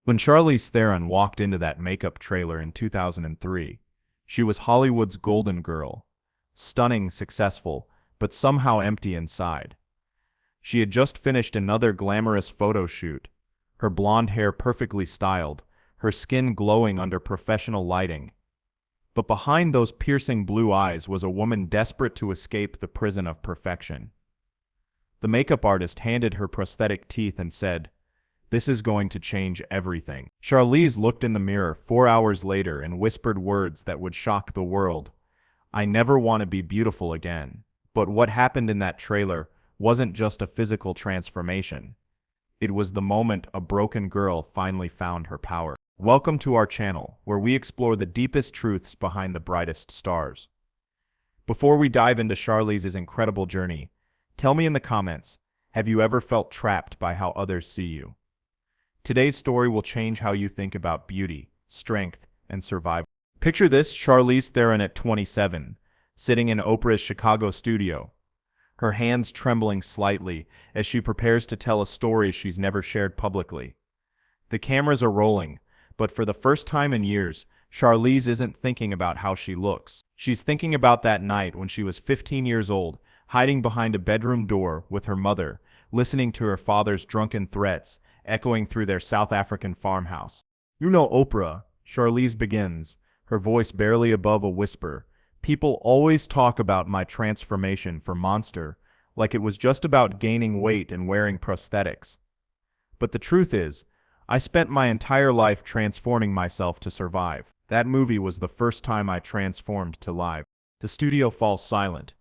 When Charlize Theron walked into that makeup trailer in 2003, she was Hollywood's golden girl, stunning, successful, but somehow empty inside. She had just finished another glamorous photo shoot, her blonde hair perfectly styled, her skin glowing under professional lighting. But behind those piercing blue eyes was a woman desperate to escape the prison of perfection. The makeup artist handed her prosthetic teeth and said, "This is going to change everything." Charlize looked in the mirror 4 hours later and whispered words that would shock the world. "I never want to be beautiful again." But what happened in that trailer wasn't just a physical transformation. It was the moment a broken girl finally found her power. Welcome to our channel, where we explore the deepest truths behind the brightest stars. Before we dive into Charlize's incredible journey, tell me in the comments, have you ever felt trapped by how others see you? Today's story will change how you think about beauty, strength, and survival. Picture this: Charlize Theron at 27, sitting in Oprah's Chicago studio, her hands trembling slightly as she prepares to tell a story she's never shared publicly. The cameras are rolling, but for the first time in years, Charlize isn't thinking about how she looks. She's thinking about that night when she was 15 years old, hiding behind a bedroom door with her mother, listening to her father's drunken threats echoing through their South African farmhouse. "You know, Oprah," Charlize begins, her voice barely above a whisper, "people always talk about my transformation for Monster, like it was just about gaining weight and wearing prosthetics. But the truth is, I spent my entire life transforming myself to survive. That movie was the first time I transformed to live." The studio falls silent.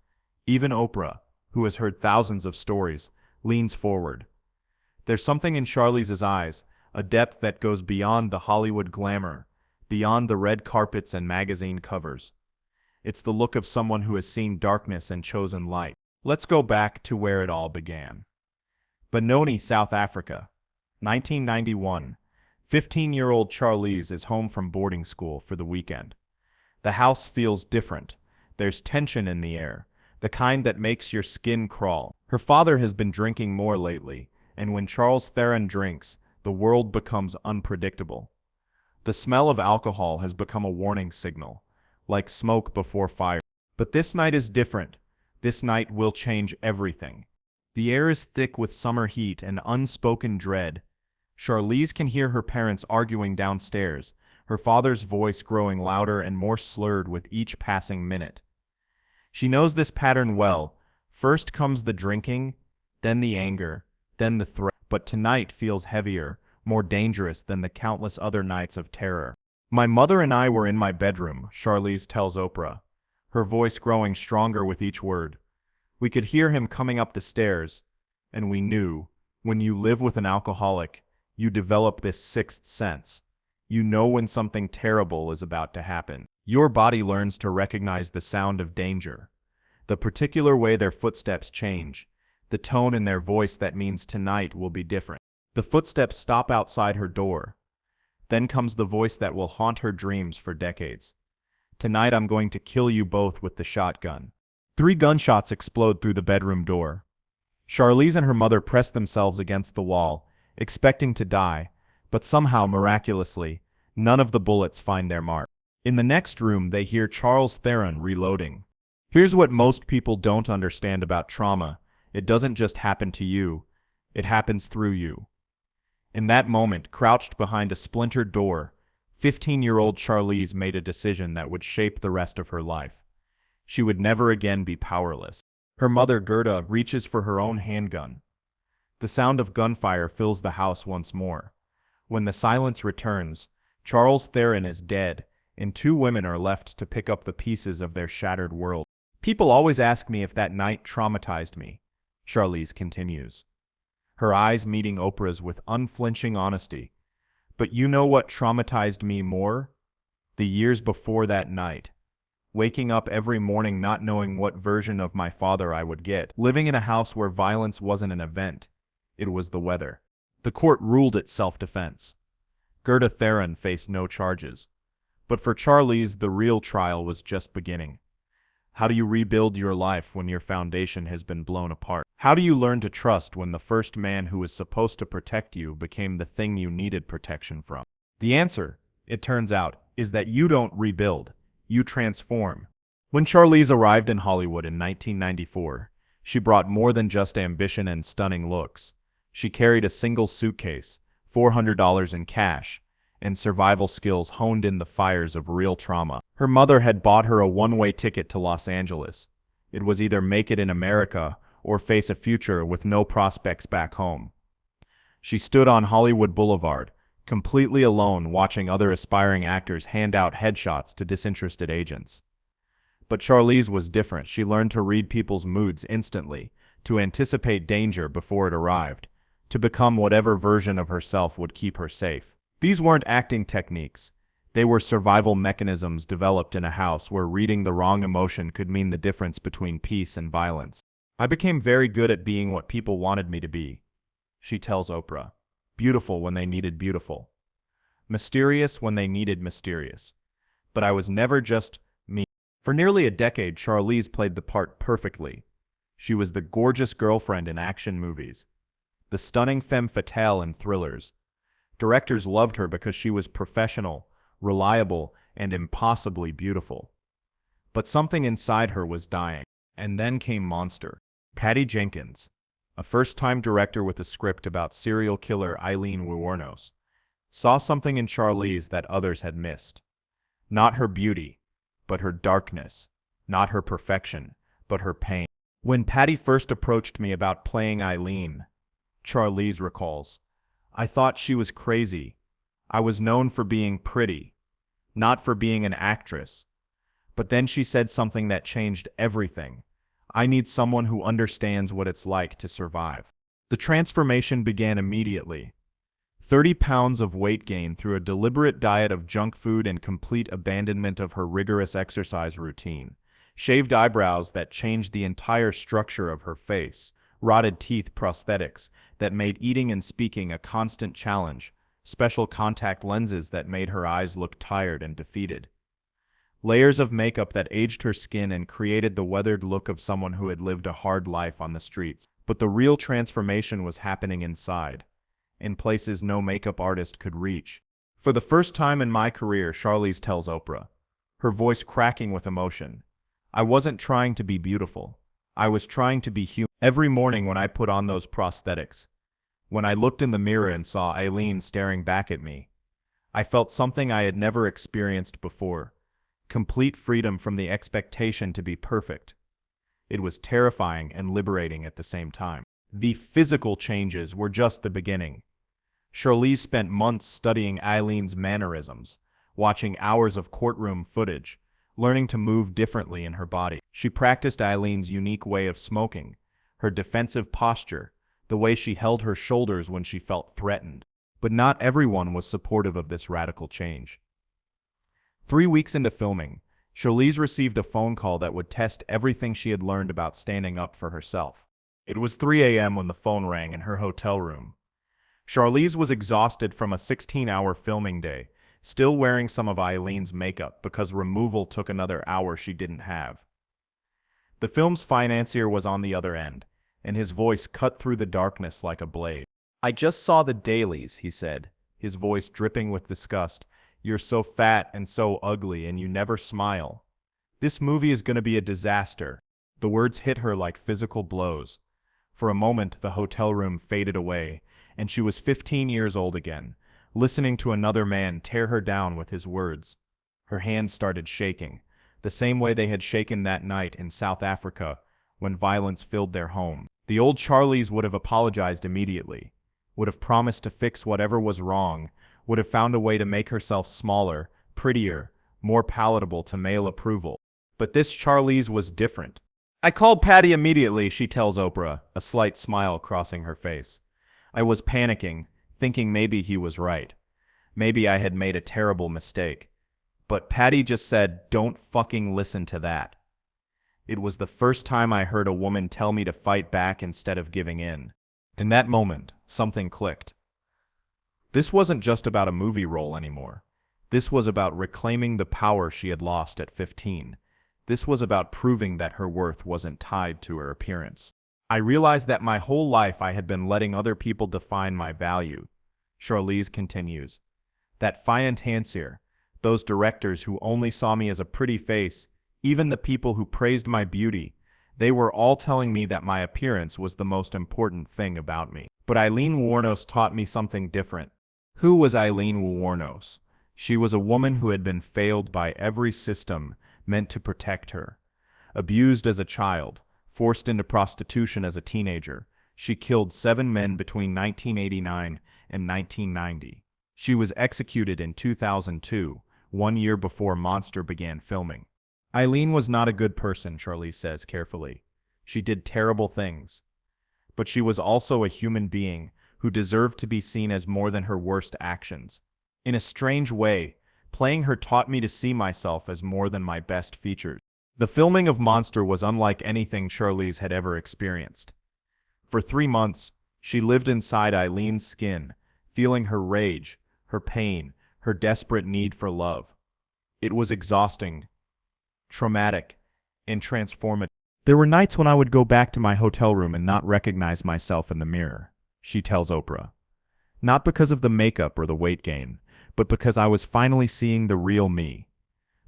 Even Oprah, who has heard thousands of stories, leans forward. There's something in Charlize's eyes, a depth that goes beyond the Hollywood glamour, beyond the red carpets and magazine covers. It's the look of someone who has seen darkness and chosen light. Let's go back to where it all began. Benoni, South Africa, 1991. 15-year-old Charlize is home from boarding school for the weekend. The house feels different. There's tension in the air, the kind that makes your skin crawl. Her father has been drinking more lately, and when Charlize Theron drinks, the world becomes unpredictable. The smell of alcohol has become a warning signal, like smoke before fire. But this night is different. This night will change everything. The air is thick with summer heat and unspoken dread. Charlize can hear her parents arguing downstairs, her father's voice growing louder and more slurred with each passing minute. She knows this pattern well. First comes the drinking, then the anger, then the threat. But tonight feels heavier, more dangerous than the countless other nights of terror. "My mother and I were in my bedroom," Charlize tells Oprah, her voice growing stronger with each word. "We could hear him coming up the stairs, and we knew, when you live with an alcoholic, you develop this sixth sense. You know when something terrible is about to happen. Your body learns to recognize the sound of danger, the particular way their footsteps change, the tone in their voice that means tonight will be different." The footsteps stop outside her door. Then comes the voice that will haunt her dreams for decades. "Tonight I'm going to kill you both with the shotgun." 3 gunshots explode through the bedroom door. Charlize and her mother press themselves against the wall, expecting to die, but somehow, miraculously, none of the bullets find their mark. In the next room, they hear Charlize Theron reloading. Here's what most people don't understand about trauma: it doesn't just happen to you, it happens through you. In that moment, crouched behind a splintered door, 15-year-old Charlize made a decision that would shape the rest of her life. She would never again be powerless. Her mother, Gerda, reaches for her own handgun. The sound of gunfire fills the house once more. When the silence returns, Charlize Theron is dead, and 2 women are left to pick up the pieces of their shattered world. "People always ask me if that night traumatized me," Charlize continues, her eyes meeting Oprah's with unflinching honesty. "But you know what traumatized me more? The years before that night. Waking up every morning not knowing what version of my father I would get. Living in a house where violence wasn't an event. It was the weather." The court ruled it self-defense. Gerda Theron faced no charges. But for Charlize, the real trial was just beginning. How do you rebuild your life when your foundation has been blown apart? How do you learn to trust when the first man who was supposed to protect you became the thing you needed protection from? The answer, it turns out, is that you don't rebuild, you transform. When Charlize arrived in Hollywood in 1994, she brought more than just ambition and stunning looks. She carried a single suitcase, $400 in cash, and survival skills honed in the fires of real trauma. Her mother had bought her a one-way ticket to Los Angeles. It was either make it in America or face a future with no prospects back home. She stood on Hollywood Boulevard, completely alone, watching other aspiring actors hand out headshots to disinterested agents. But Charlize was different. She learned to read people's moods instantly, to anticipate danger before it arrived, to become whatever version of herself would keep her safe. These weren't acting techniques. They were survival mechanisms developed in a house where reading the wrong emotion could mean the difference between peace and violence. I became very good at being what people wanted me to be, she tells Oprah. Beautiful when they needed beautiful. Mysterious when they needed mysterious. But I was never just me. For nearly a decade, Charlize played the part perfectly. She was the gorgeous girlfriend in action movies, the stunning femme fatale in thrillers. Directors loved her because she was professional, reliable, and impossibly beautiful. But something inside her was dying. And then came Monster. Patty Jenkins, a first-time director with a script about serial killer Aileen Wuornos, saw something in Charlize that others had missed. Not her beauty, but her darkness. Not her perfection, but her pain. When Patty first approached me about playing Aileen, Charlize recalls, I thought she was crazy. I was known for being pretty, not for being an actress. But then she said something that changed everything. I need someone who understands what it's like to survive. The transformation began immediately. 30 pounds of weight gain through a deliberate diet of junk food and complete abandonment of her rigorous exercise routine. Shaved eyebrows that changed the entire structure of her face. Rotted teeth prosthetics that made eating and speaking a constant challenge. Special contact lenses that made her eyes look tired and defeated. Layers of makeup that aged her skin and created the weathered look of someone who had lived a hard life on the streets. But the real transformation was happening inside, in places no makeup artist could reach. For the first time in my career, Charlize tells Oprah, her voice cracking with emotion, I wasn't trying to be beautiful. I was trying to be human. Every morning when I put on those prosthetics, when I looked in the mirror and saw Aileen staring back at me, I felt something I had never experienced before. Complete freedom from the expectation to be perfect. It was terrifying and liberating at the same time. The physical changes were just the beginning. Charlize spent months studying Aileen's mannerisms, watching hours of courtroom footage, learning to move differently in her body. She practiced Aileen's unique way of smoking, her defensive posture, the way she held her shoulders when she felt threatened. But not everyone was supportive of this radical change. 3 weeks into filming, Charlize received a phone call that would test everything she had learned about standing up for herself. It was 3 a.m. when the phone rang in her hotel room. Charlize was exhausted from a 16-hour filming day, still wearing some of Aileen's makeup because removal took another hour she didn't have. The film's financier was on the other end, and his voice cut through the darkness like a blade. I just saw the dailies, he said, his voice dripping with disgust. You're so fat and so ugly and you never smile. This movie is going to be a disaster. The words hit her like physical blows. For a moment, the hotel room faded away, and she was 15 years old again, listening to another man tear her down with his words. Her hands started shaking, the same way they had shaken that night in South Africa when violence filled their home. The old Charlize would have apologized immediately, would have promised to fix whatever was wrong, would have found a way to make herself smaller, prettier, more palatable to male approval. But this Charlize was different. I called Patty immediately, she tells Oprah, a slight smile crossing her face. I was panicking, thinking maybe he was right. Maybe I had made a terrible mistake. But Patty just said, don't fucking listen to that. It was the first time I heard a woman tell me to fight back instead of giving in. In that moment, something clicked. This wasn't just about a movie role anymore. This was about reclaiming the power she had lost at 15. This was about proving that her worth wasn't tied to her appearance. I realized that my whole life I had been letting other people define my value. Charlize continues. That financier, those directors who only saw me as a pretty face, even the people who praised my beauty, they were all telling me that my appearance was the most important thing about me. But Aileen Wuornos taught me something different. Who was Aileen Wuornos? She was a woman who had been failed by every system meant to protect her. Abused as a child, forced into prostitution as a teenager, she killed 7 men between 1989 and 1990. She was executed in 2002, 1 year before Monster began filming. Aileen was not a good person, Charlize says carefully. She did terrible things. But she was also a human being who deserved to be seen as more than her worst actions. In a strange way, playing her taught me to see myself as more than my best features. The filming of Monster was unlike anything Charlize had ever experienced. For 3 months, she lived inside Aileen's skin, feeling her rage, her pain, her desperate need for love. It was exhausting, traumatic, and transformative. There were nights when I would go back to my hotel room and not recognize myself in the mirror, she tells Oprah. Not because of the makeup or the weight gain, but because I was finally seeing the real me.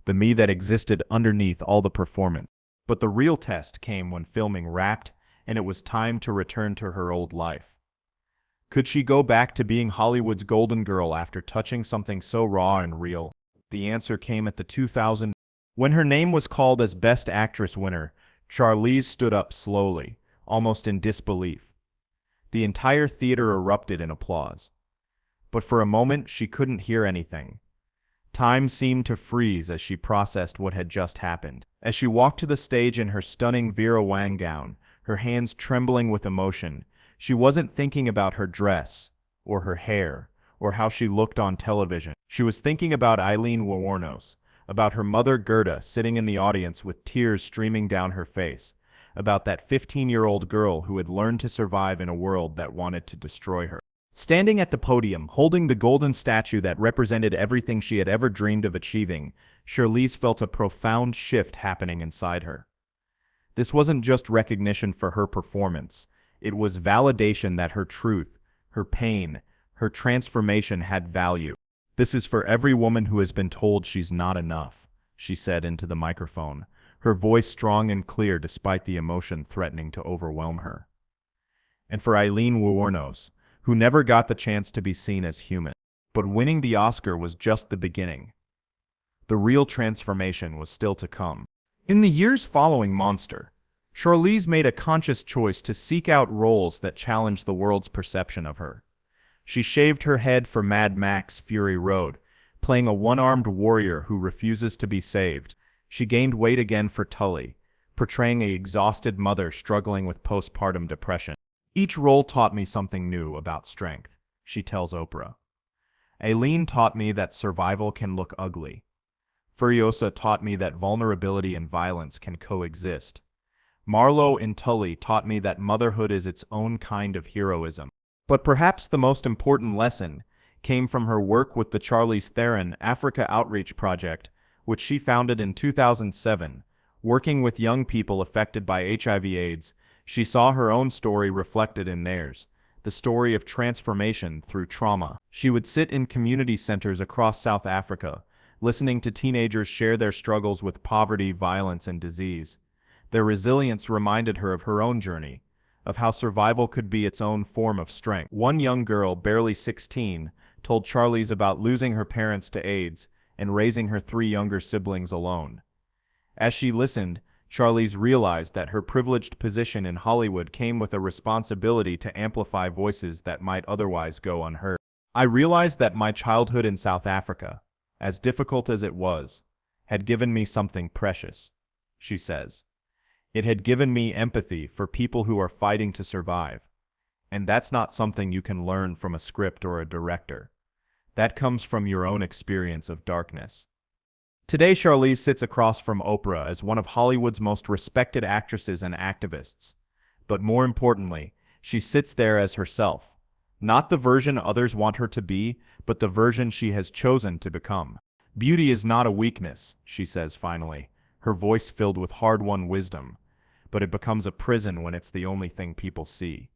The me that existed underneath all the performance. But the real test came when filming wrapped and it was time to return to her old life. Could she go back to being Hollywood's golden girl after touching something so raw and real? The answer came at the 2000. When her name was called as Best Actress winner, Charlize stood up slowly, almost in disbelief. The entire theater erupted in applause. But for a moment, she couldn't hear anything. Time seemed to freeze as she processed what had just happened. As she walked to the stage in her stunning Vera Wang gown, her hands trembling with emotion, she wasn't thinking about her dress, or her hair, or how she looked on television. She was thinking about Aileen Wuornos, about her mother Gerda sitting in the audience with tears streaming down her face, about that 15-year-old girl who had learned to survive in a world that wanted to destroy her. Standing at the podium, holding the golden statue that represented everything she had ever dreamed of achieving, Charlize felt a profound shift happening inside her. This wasn't just recognition for her performance. It was validation that her truth, her pain, her transformation had value. This is for every woman who has been told she's not enough, she said into the microphone, her voice strong and clear despite the emotion threatening to overwhelm her. And for Aileen Wuornos, who never got the chance to be seen as human. But winning the Oscar was just the beginning. The real transformation was still to come. In the years following Monster, Charlize made a conscious choice to seek out roles that challenged the world's perception of her. She shaved her head for Mad Max Fury Road, playing a one-armed warrior who refuses to be saved. She gained weight again for Tully, portraying an exhausted mother struggling with postpartum depression. Each role taught me something new about strength, she tells Oprah. Aileen taught me that survival can look ugly. Furiosa taught me that vulnerability and violence can coexist. Marlowe in Tully taught me that motherhood is its own kind of heroism. But perhaps the most important lesson came from her work with the Charlize Theron Africa Outreach Project, which she founded in 2007. Working with young people affected by HIV/AIDS, she saw her own story reflected in theirs, the story of transformation through trauma. She would sit in community centers across South Africa, listening to teenagers share their struggles with poverty, violence, and disease. Their resilience reminded her of her own journey, of how survival could be its own form of strength. One young girl, barely 16, told Charlize about losing her parents to AIDS and raising her 3 younger siblings alone. As she listened, Charlize realized that her privileged position in Hollywood came with a responsibility to amplify voices that might otherwise go unheard. I realized that my childhood in South Africa, as difficult as it was, had given me something precious, she says. It had given me empathy for people who are fighting to survive. And that's not something you can learn from a script or a director. That comes from your own experience of darkness. Today, Charlize sits across from Oprah as one of Hollywood's most respected actresses and activists. But more importantly, she sits there as herself. Not the version others want her to be, but the version she has chosen to become. Beauty is not a weakness, she says finally. her voice filled with hard-won wisdom, but it becomes a prison when it's the only thing people see.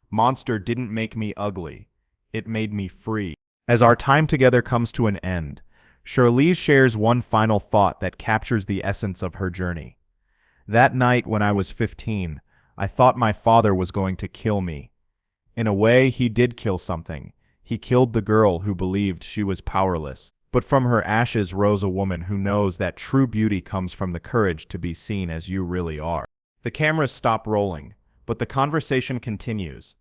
Monster didn't make me ugly. It made me free. As our time together comes to an end, Charlize shares one final thought that captures the essence of her journey. That night when I was 15, I thought my father was going to kill me. In a way, he did kill something. He killed the girl who believed she was powerless. But from her ashes rose a woman who knows that true beauty comes from the courage to be seen as you really are. The cameras stop rolling, but the conversation continues.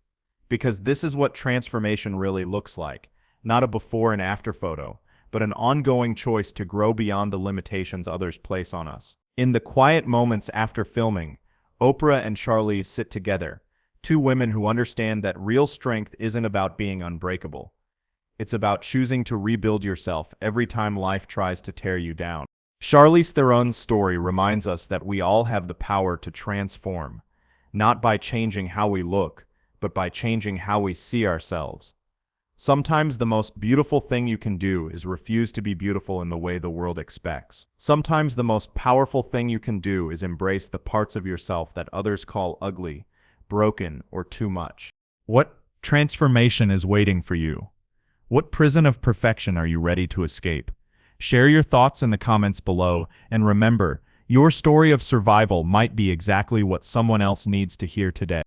Because this is what transformation really looks like. Not a before and after photo, but an ongoing choice to grow beyond the limitations others place on us. In the quiet moments after filming, Oprah and Charlize sit together, two women who understand that real strength isn't about being unbreakable. It's about choosing to rebuild yourself every time life tries to tear you down. Charlize Theron's story reminds us that we all have the power to transform, not by changing how we look, but by changing how we see ourselves. Sometimes the most beautiful thing you can do is refuse to be beautiful in the way the world expects. Sometimes the most powerful thing you can do is embrace the parts of yourself that others call ugly, broken, or too much. What transformation is waiting for you? What prison of perfection are you ready to escape? Share your thoughts in the comments below, and remember, your story of survival might be exactly what someone else needs to hear today.